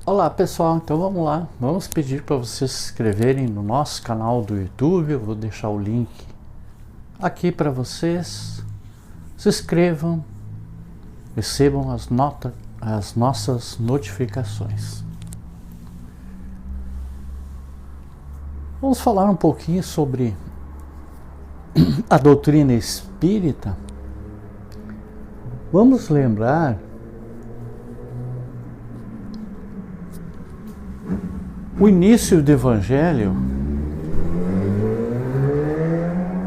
Olá pessoal, então vamos lá, vamos pedir para vocês se inscreverem no nosso canal do YouTube. Eu vou deixar o link aqui para vocês. Se inscrevam, recebam as nossas notificações. Vamos falar um pouquinho sobre a doutrina espírita. Vamos lembrar o início do Evangelho.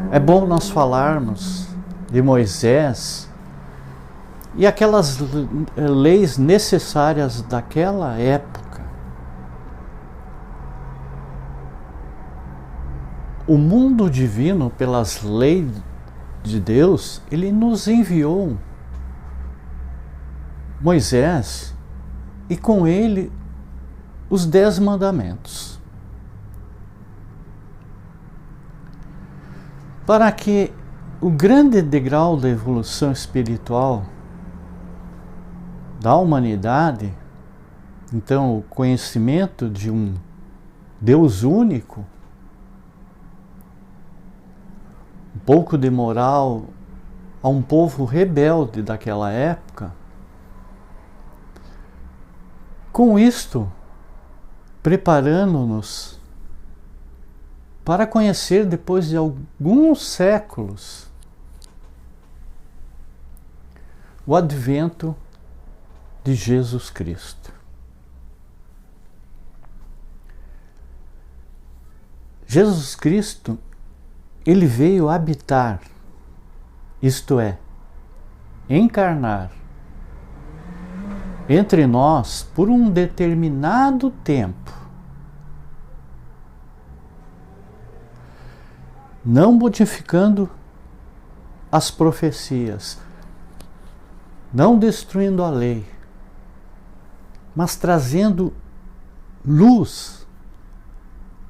É bom nós falarmos de Moisés e aquelas leis necessárias daquela época. O mundo divino, pelas leis de Deus, ele nos enviou Moisés e com ele os 10 mandamentos, para que o grande degrau da evolução espiritual da humanidade, então o conhecimento de um Deus único, um pouco de moral a um povo rebelde daquela época, com isto preparando-nos para conhecer, depois de alguns séculos, o advento de Jesus Cristo. Jesus Cristo, ele veio habitar, isto é, encarnar entre nós por um determinado tempo, não modificando as profecias, não destruindo a lei, mas trazendo luz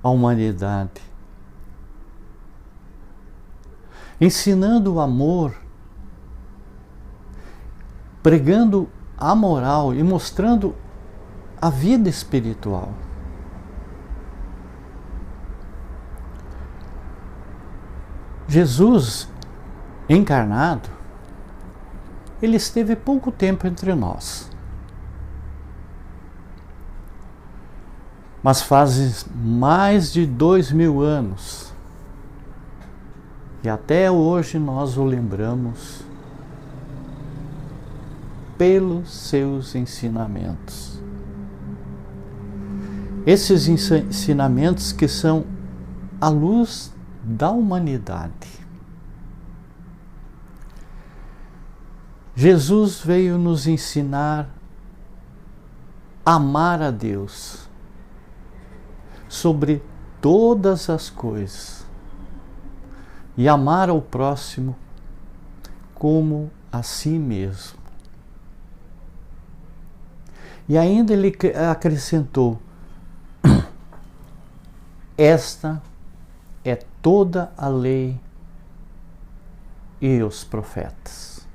à humanidade, ensinando o amor, pregando a moral e mostrando a vida espiritual. Jesus encarnado, ele esteve pouco tempo entre nós, mas faz mais de 2000 anos e até hoje nós o lembramos pelos seus ensinamentos. Esses ensinamentos que são a luz da humanidade. Jesus veio nos ensinar a amar a Deus sobre todas as coisas e amar ao próximo como a si mesmo. E ainda ele acrescentou: esta é toda a lei e os profetas.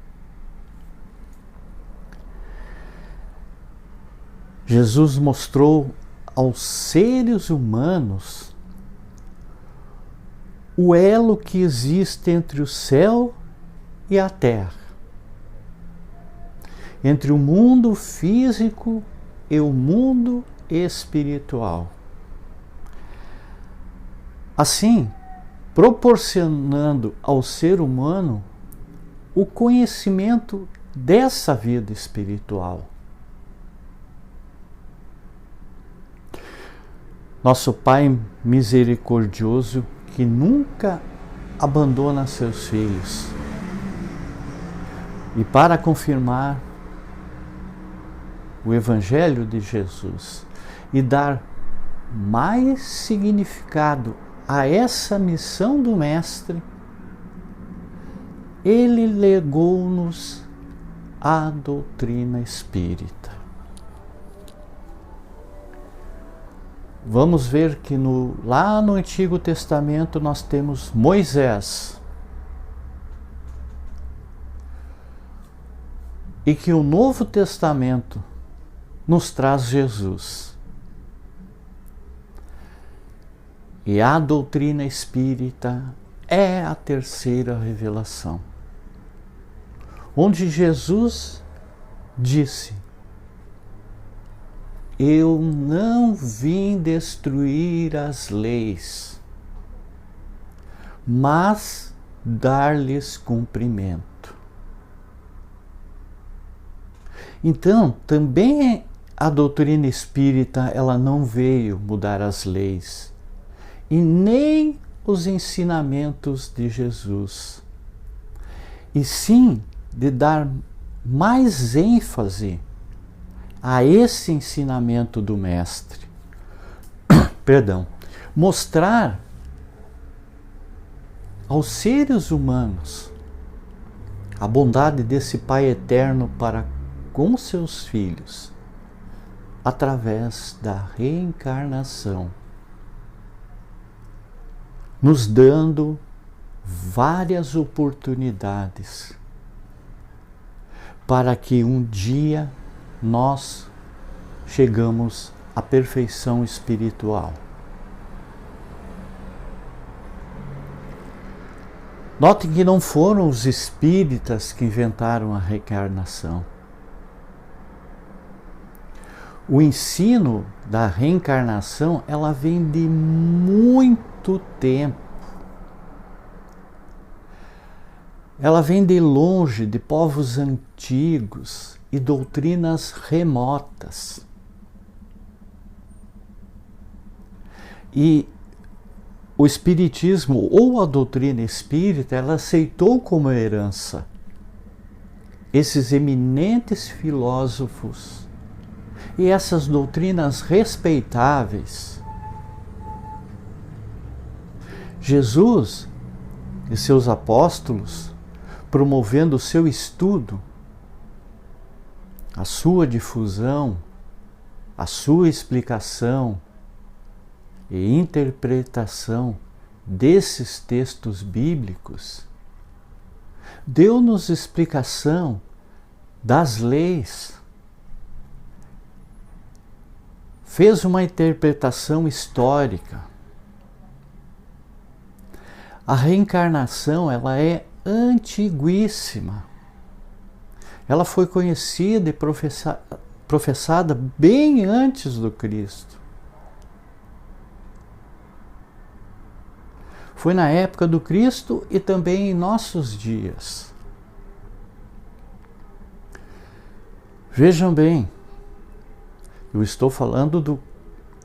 Jesus mostrou aos seres humanos o elo que existe entre o céu e a terra, entre o mundo físico e o mundo espiritual. Assim, proporcionando ao ser humano o conhecimento dessa vida espiritual. Nosso Pai misericordioso, que nunca abandona seus filhos, e para confirmar o Evangelho de Jesus e dar mais significado a essa missão do Mestre, ele legou-nos a doutrina espírita. Vamos ver que lá no Antigo Testamento nós temos Moisés, e que o Novo Testamento nos traz Jesus. E a doutrina espírita é a terceira revelação, onde Jesus disse: eu não vim destruir as leis, mas dar-lhes cumprimento. Então, também a doutrina espírita, ela não veio mudar as leis e nem os ensinamentos de Jesus, e sim de dar mais ênfase a esse ensinamento do Mestre. Perdão. Mostrar aos seres humanos a bondade desse Pai eterno para com seus filhos, através da reencarnação, nos dando várias oportunidades para que um dia nós chegamos à perfeição espiritual. Notem que não foram os espíritas que inventaram a reencarnação. O ensino da reencarnação, ela vem de muito tempo. Ela vem de longe, de povos antigos e doutrinas remotas. E o Espiritismo, ou a doutrina espírita, ela aceitou como herança esses eminentes filósofos e essas doutrinas respeitáveis. Jesus e seus apóstolos, promovendo o seu estudo, a sua difusão, a sua explicação e interpretação desses textos bíblicos, deu-nos explicação das leis, fez uma interpretação histórica. A reencarnação, ela é antiguíssima. Ela foi conhecida e professada bem antes do Cristo. Foi na época do Cristo e também em nossos dias. Vejam bem, eu estou falando do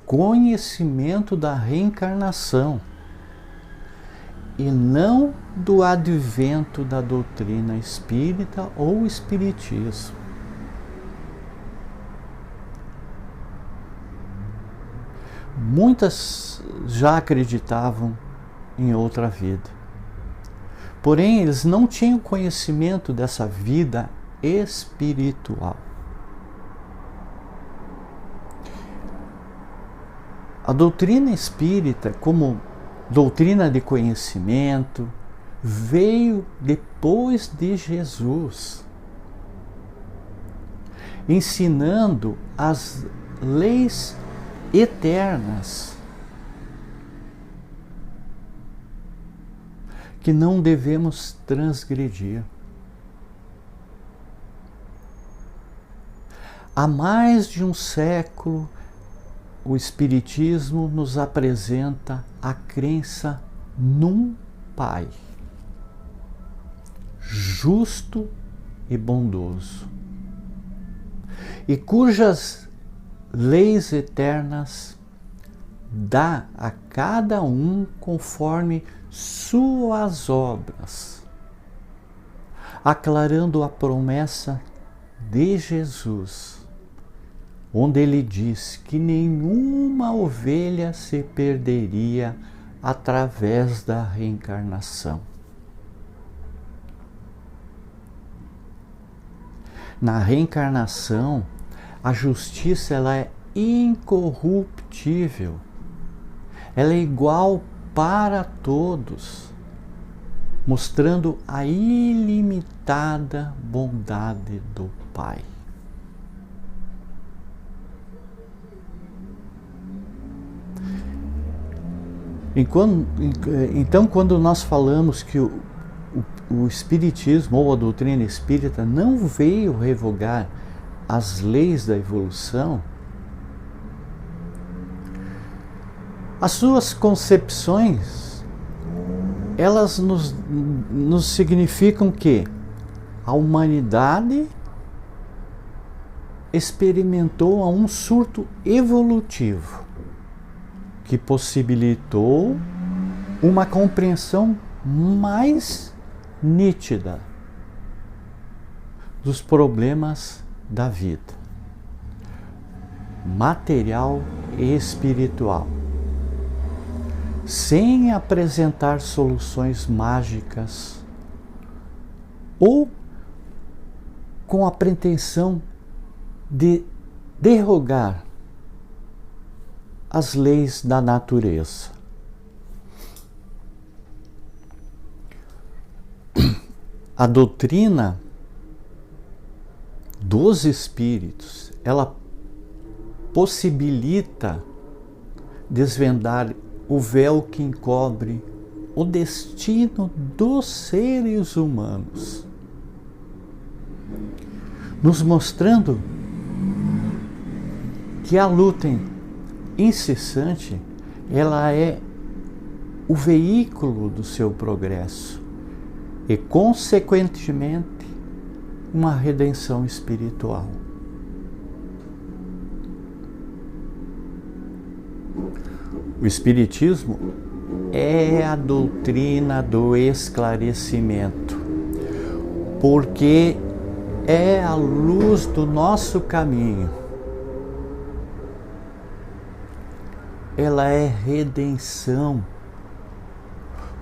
conhecimento da reencarnação e não do advento da doutrina espírita ou espiritismo. Muitas já acreditavam em outra vida, porém eles não tinham conhecimento dessa vida espiritual. A doutrina espírita, como doutrina de conhecimento, veio depois de Jesus, ensinando as leis eternas que não devemos transgredir. Há mais de um século, o Espiritismo nos apresenta a crença num Pai justo e bondoso, e cujas leis eternas dá a cada um conforme suas obras, aclarando a promessa de Jesus, onde ele diz que nenhuma ovelha se perderia através da reencarnação. Na reencarnação, a justiça ela é incorruptível, ela é igual para todos, mostrando a ilimitada bondade do Pai. Então, quando nós falamos que o Espiritismo ou a doutrina espírita não veio revogar as leis da evolução, as suas concepções, elas nos significam que a humanidade experimentou um surto evolutivo que possibilitou uma compreensão mais nítida dos problemas da vida, material e espiritual, sem apresentar soluções mágicas ou com a pretensão de derrogar as leis da natureza. A doutrina dos espíritos, ela possibilita desvendar o véu que encobre o destino dos seres humanos, nos mostrando que a luta incessante, ela é o veículo do seu progresso e, consequentemente, uma redenção espiritual. O Espiritismo é a doutrina do esclarecimento, porque é a luz do nosso caminho. Ela é redenção,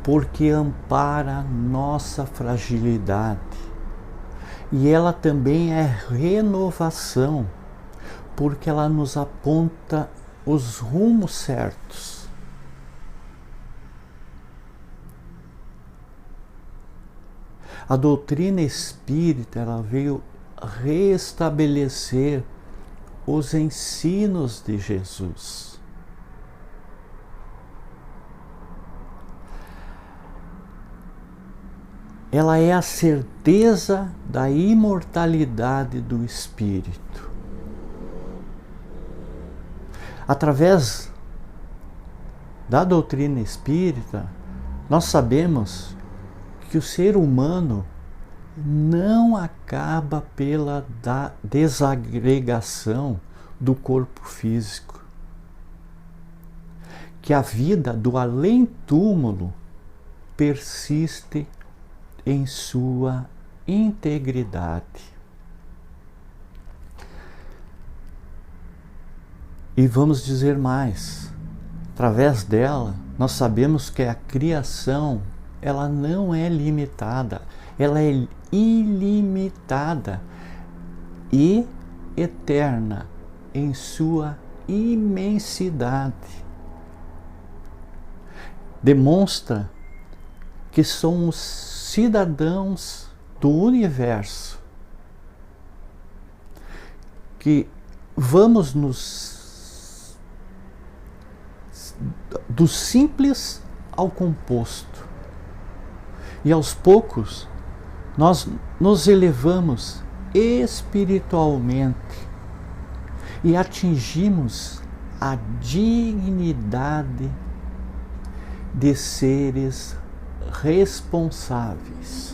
porque ampara nossa fragilidade. E ela também é renovação, porque ela nos aponta os rumos certos. A doutrina espírita, ela veio restabelecer os ensinos de Jesus. Ela é a certeza da imortalidade do espírito. Através da doutrina espírita, nós sabemos que o ser humano não acaba pela desagregação do corpo físico, que a vida do além-túmulo persiste em sua integridade. E vamos dizer mais, através dela, nós sabemos que a criação, ela não é limitada, ela é ilimitada e eterna em sua imensidade. Demonstra que somos cidadãos do universo, que vamos do simples ao composto, e aos poucos nós nos elevamos espiritualmente e atingimos a dignidade de seres responsáveis.